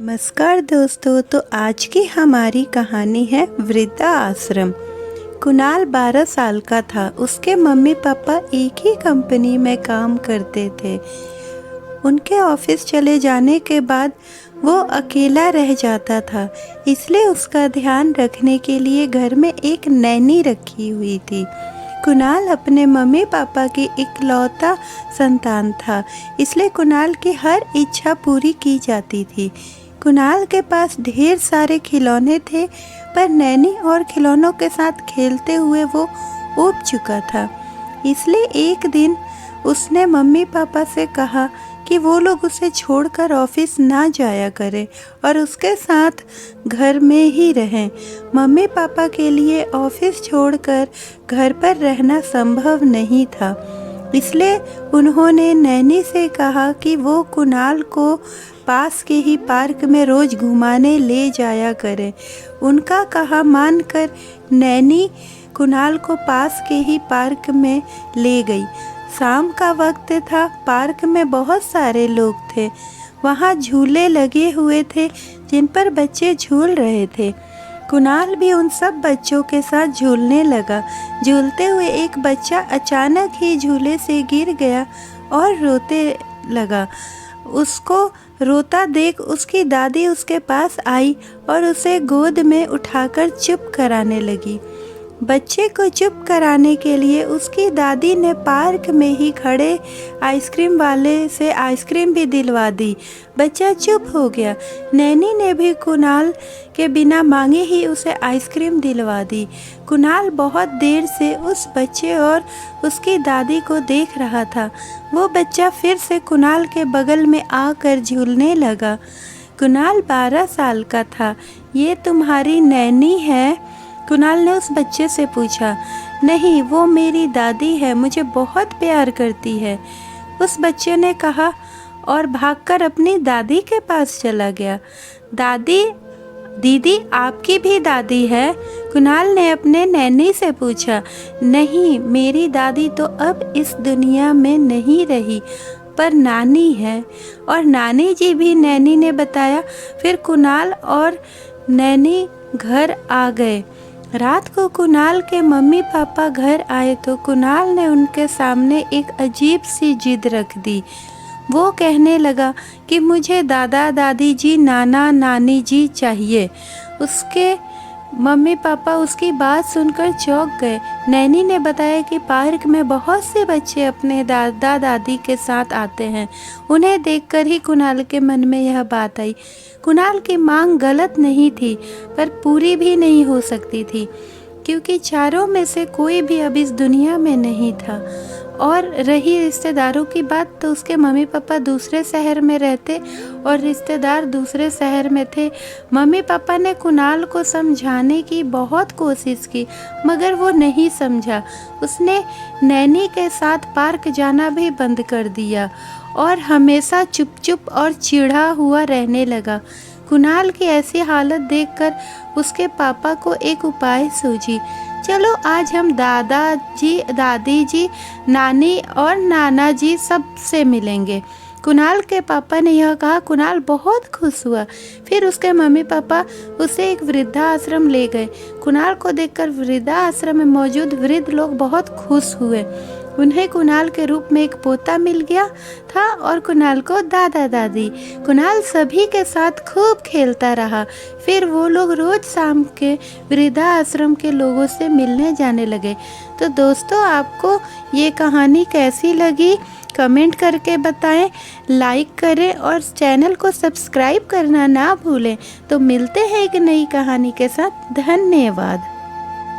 नमस्कार दोस्तों। तो आज की हमारी कहानी है वृद्धा आश्रम। कुणाल 12 साल का था। उसके मम्मी पापा एक ही कंपनी में काम करते थे। उनके ऑफिस चले जाने के बाद वो अकेला रह जाता था, इसलिए उसका ध्यान रखने के लिए घर में एक नैनी रखी हुई थी। कुणाल अपने मम्मी पापा की इकलौता संतान था, इसलिए कुणाल की हर इच्छा पूरी की जाती थी। कुणाल के पास ढेर सारे खिलौने थे, पर नैनी और खिलौनों के साथ खेलते हुए वो ऊब चुका था। इसलिए एक दिन उसने मम्मी पापा से कहा कि वो लोग उसे छोड़कर ऑफिस ना जाया करें और उसके साथ घर में ही रहें। मम्मी पापा के लिए ऑफिस छोड़कर घर पर रहना संभव नहीं था, इसलिए उन्होंने नैनी से कहा कि वो कुणाल को पास के ही पार्क में रोज घुमाने ले जाया करे। उनका कहा मानकर नैनी कुणाल को पास के ही पार्क में ले गई। शाम का वक्त था, पार्क में बहुत सारे लोग थे। वहाँ झूले लगे हुए थे जिन पर बच्चे झूल रहे थे। कुणाल भी उन सब बच्चों के साथ झूलने लगा। झूलते हुए एक बच्चा अचानक ही झूले से गिर गया और रोते लगा। उसको रोता देख उसकी दादी उसके पास आई और उसे गोद में उठाकर चुप कराने लगी। बच्चे को चुप कराने के लिए उसकी दादी ने पार्क में ही खड़े आइसक्रीम वाले से आइसक्रीम भी दिलवा दी। बच्चा चुप हो गया। नैनी ने भी कुणाल के बिना मांगे ही उसे आइसक्रीम दिलवा दी। कुणाल बहुत देर से उस बच्चे और उसकी दादी को देख रहा था। वो बच्चा फिर से कुणाल के बगल में आकर झूलने लगा। कुणाल 12 साल का था। ये तुम्हारी नैनी है? कुणाल ने उस बच्चे से पूछा। नहीं, वो मेरी दादी है, मुझे बहुत प्यार करती है, उस बच्चे ने कहा और भागकर अपनी दादी के पास चला गया। दीदी आपकी भी दादी है? कुणाल ने अपने नैनी से पूछा। नहीं, मेरी दादी तो अब इस दुनिया में नहीं रही, पर नानी है, और नानी जी भी, नैनी ने बताया। फिर कुणाल और नैनी घर आ गए। रात को कुणाल के मम्मी पापा घर आए तो कुणाल ने उनके सामने एक अजीब सी जिद रख दी। वो कहने लगा कि मुझे दादा दादी जी, नाना नानी जी चाहिए। उसके मम्मी पापा उसकी बात सुनकर चौंक गए। नैनी ने बताया कि पार्क में बहुत से बच्चे अपने दादा दादी के साथ आते हैं। उन्हें देखकर ही कुणाल के मन में यह बात आई। कुणाल की मांग गलत नहीं थी, पर पूरी भी नहीं हो सकती थी, क्योंकि चारों में से कोई भी अब इस दुनिया में नहीं था। और रही रिश्तेदारों की बात, तो उसके मम्मी पापा दूसरे शहर में रहते और रिश्तेदार दूसरे शहर में थे। मम्मी पापा ने कुणाल को समझाने की बहुत कोशिश की, मगर वो नहीं समझा। उसने नैनी के साथ पार्क जाना भी बंद कर दिया और हमेशा चुप चुप और चिढ़ा हुआ रहने लगा। कुणाल की ऐसी हालत देखकर उसके पापा को एक उपाय सूझी। चलो आज हम दादा जी, दादी जी, नानी और नाना जी सबसे मिलेंगे। कुणाल के पापा ने यह कहा। कुणाल बहुत खुश हुआ। फिर उसके मम्मी पापा उसे एक वृद्धा आश्रम ले गए। कुणाल को देखकर वृद्धा आश्रम में मौजूद वृद्ध लोग बहुत खुश हुए। उन्हें कुणाल के रूप में एक पोता मिल गया था और कुणाल को दादा दादी। कुणाल सभी के साथ खूब खेलता रहा। फिर वो लोग रोज शाम के वृद्धा आश्रम के लोगों से मिलने जाने लगे। तो दोस्तों, आपको ये कहानी कैसी लगी कमेंट करके बताएं, लाइक करें और चैनल को सब्सक्राइब करना ना भूलें। तो मिलते हैं एक नई कहानी के साथ। धन्यवाद।